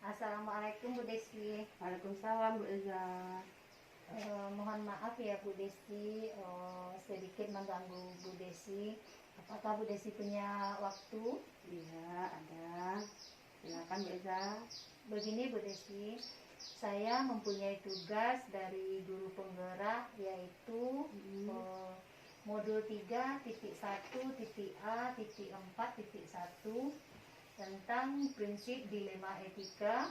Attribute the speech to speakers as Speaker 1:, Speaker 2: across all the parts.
Speaker 1: Assalamualaikum Bu Desi.
Speaker 2: Waalaikumsalam Bu Eza.
Speaker 1: Mohon maaf ya Bu Desi, sedikit mengganggu Bu Desi. Apakah Bu Desi punya waktu?
Speaker 2: Iya, ada. Silakan Bu Eza.
Speaker 1: Begini Bu Desi, saya mempunyai tugas dari guru penggerak yaitu modul 3.1.A.4.1 tentang prinsip dilema etika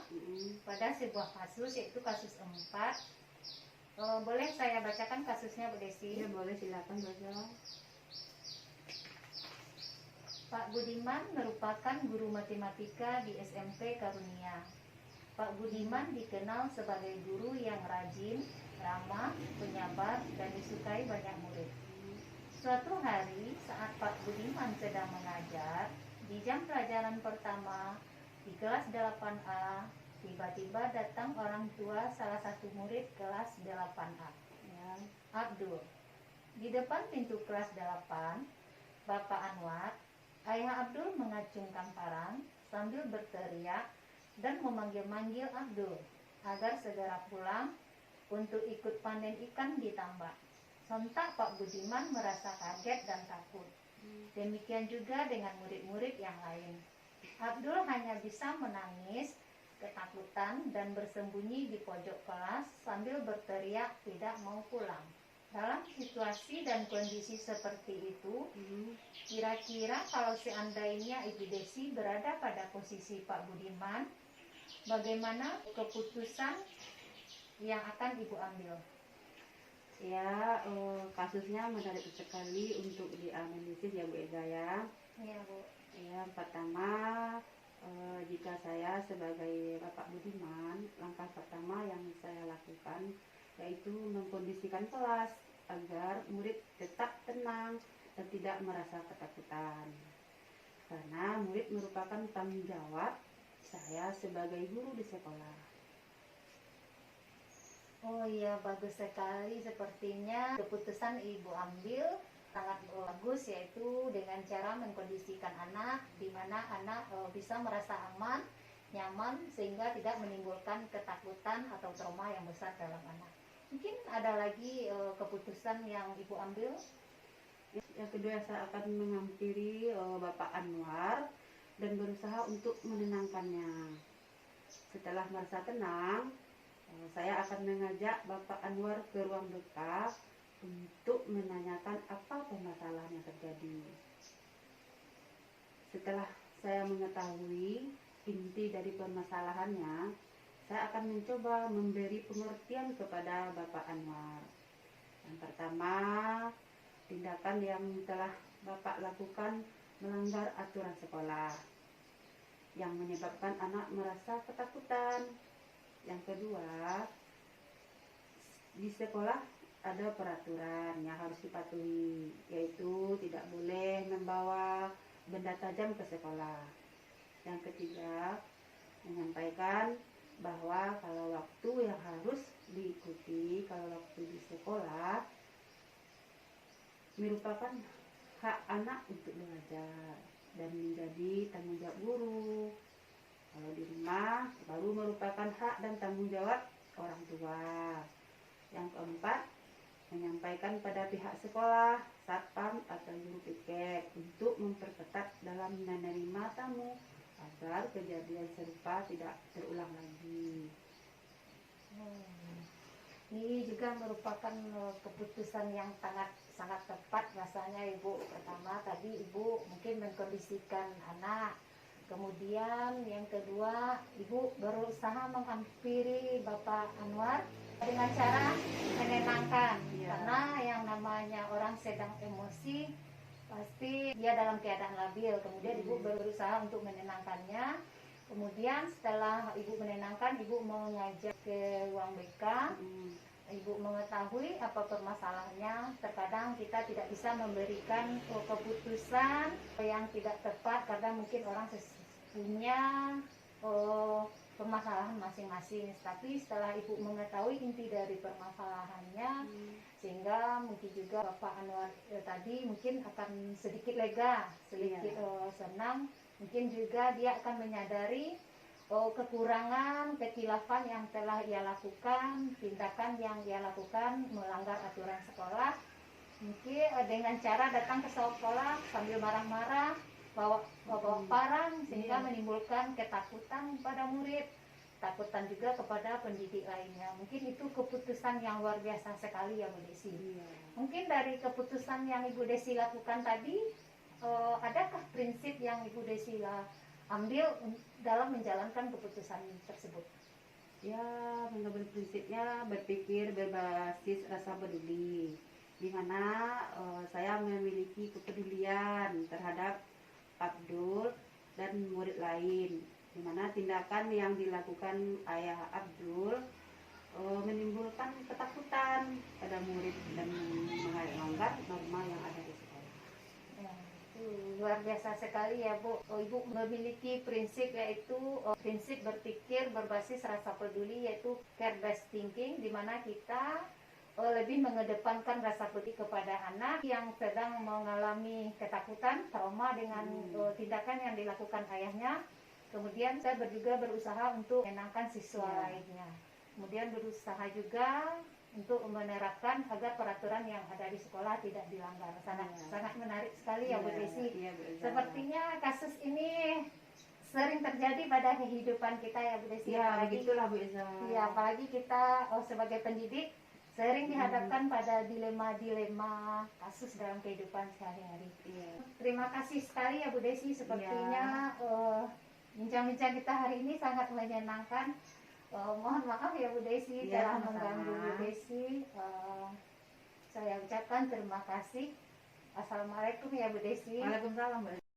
Speaker 1: pada sebuah kasus, yaitu kasus 4. Boleh saya bacakan kasusnya Bu Desi?
Speaker 2: Iya boleh, silakan Bu Eza.
Speaker 1: Pak Budiman merupakan guru matematika di SMP Karunia. Pak Budiman dikenal sebagai guru yang rajin, ramah, penyabar, dan disukai banyak murid. Suatu hari saat Pak Budiman sedang mengajar, di jam pelajaran pertama di kelas 8A, tiba-tiba datang orang tua salah satu murid kelas 8A, ya, Abdul. Di depan pintu kelas 8, Bapak Anwar, ayah Abdul, mengacungkan parang sambil berteriak dan memanggil-manggil Abdul agar segera pulang untuk ikut panen ikan di tambak. Sontak Pak Budiman merasa kaget dan takut. Demikian juga dengan murid-murid yang lain. Abdul hanya bisa menangis, ketakutan, dan bersembunyi di pojok kelas sambil berteriak tidak mau pulang. Dalam situasi dan kondisi seperti itu, kira-kira kalau seandainya Ibu Desi berada pada posisi Pak Budiman, bagaimana keputusan yang akan Ibu ambil?
Speaker 2: Ya, kasusnya menarik sekali untuk dianalisis ya Bu Eza ya.
Speaker 1: Iya Bu.
Speaker 2: Ya, pertama jika saya sebagai Bapak Budiman, langkah pertama yang saya lakukan yaitu mengkondisikan kelas agar murid tetap tenang dan tidak merasa ketakutan. Karena murid merupakan tanggung jawab saya sebagai guru di sekolah.
Speaker 1: Oh iya, bagus sekali. Sepertinya keputusan Ibu ambil sangat bagus, yaitu dengan cara mengkondisikan anak, di mana anak bisa merasa aman, nyaman, sehingga tidak menimbulkan ketakutan atau trauma yang besar dalam anak. Mungkin ada lagi keputusan yang Ibu ambil?
Speaker 2: Yang kedua, saya akan menghampiri Bapak Anwar dan berusaha untuk menenangkannya. Setelah merasa tenang, saya akan mengajak Bapak Anwar ke ruang BK untuk menanyakan apa permasalahan yang terjadi. Setelah saya mengetahui inti dari permasalahannya, saya akan mencoba memberi pengertian kepada Bapak Anwar. Yang pertama, tindakan yang telah Bapak lakukan melanggar aturan sekolah yang menyebabkan anak merasa ketakutan. Yang kedua, di sekolah ada peraturan yang harus dipatuhi, yaitu tidak boleh membawa benda tajam ke sekolah. Yang ketiga, menyampaikan bahwa kalau waktu yang harus diikuti, kalau waktu di sekolah merupakan hak anak untuk belajar dan menjadi tanggung jawab guru. Kalau di rumah baru merupakan hak dan tanggung jawab orang tua. Yang keempat, menyampaikan pada pihak sekolah, satpam atau guru piket untuk memperketat dalam menerima tamu agar kejadian serupa tidak terulang lagi.
Speaker 1: Ini juga merupakan keputusan yang sangat tepat rasanya Ibu. Pertama tadi Ibu mungkin mengkondisikan anak. Kemudian yang kedua, Ibu berusaha menghampiri Bapak Anwar dengan cara menenangkan. Karena yang namanya orang sedang emosi, pasti dia dalam keadaan labil. Kemudian Ibu berusaha untuk menenangkannya. Kemudian setelah Ibu menenangkan, Ibu mengajak ke ruang BK. Ibu mengetahui apa permasalahannya. Terkadang kita tidak bisa memberikan keputusan yang tidak tepat karena mungkin orang punya permasalahan masing-masing. Tapi setelah Ibu mengetahui inti dari permasalahannya, sehingga mungkin juga Bapak Anwar tadi mungkin akan sedikit lega, sedikit senang. Mungkin juga dia akan menyadari kekurangan, kekhilafan yang telah ia lakukan, tindakan yang ia lakukan melanggar aturan sekolah. Mungkin dengan cara datang ke sekolah sambil marah-marah, bawa parang, sehingga menimbulkan ketakutan pada murid, takutan juga kepada pendidik lainnya. Mungkin itu keputusan yang luar biasa sekali ya Bu Desi. Mungkin dari keputusan yang Ibu Desi lakukan tadi, adakah prinsip yang Ibu Desi ambil dalam menjalankan keputusan tersebut?
Speaker 2: Ya, mengambil prinsipnya berpikir berbasis rasa peduli, di mana saya memiliki kepedulian terhadap Abdul dan murid lain, di mana tindakan yang dilakukan ayah Abdul menimbulkan ketakutan pada murid dan melanggar norma yang ada di sekolah.
Speaker 1: Ya, itu luar biasa sekali ya Bu. Ibu memiliki prinsip, yaitu prinsip berpikir berbasis rasa peduli, yaitu care-based thinking, di mana kita lebih mengedepankan rasa peduli kepada anak yang sedang mengalami ketakutan, trauma dengan tindakan yang dilakukan ayahnya. Kemudian saya juga berusaha untuk menenangkan siswa lainnya. Kemudian berusaha juga untuk menerapkan agar peraturan yang ada di sekolah tidak dilanggar. Sangat menarik sekali ya Bu Desi. Sepertinya kasus ini sering terjadi pada kehidupan kita ya Bu Desi.
Speaker 2: Ya, begitulah Bu Eza.
Speaker 1: Ya, apalagi kita sebagai pendidik sering dihadapkan pada dilema-dilema kasus dalam kehidupan sehari-hari. Terima kasih sekali ya Bu Desi. Sepertinya bincang-bincang kita hari ini sangat menyenangkan. Mohon maaf ya Bu Desi telah mengganggu Bu Desi. Saya ucapkan terima kasih. Assalamualaikum ya Bu Desi.
Speaker 2: Waalaikumsalam Bu.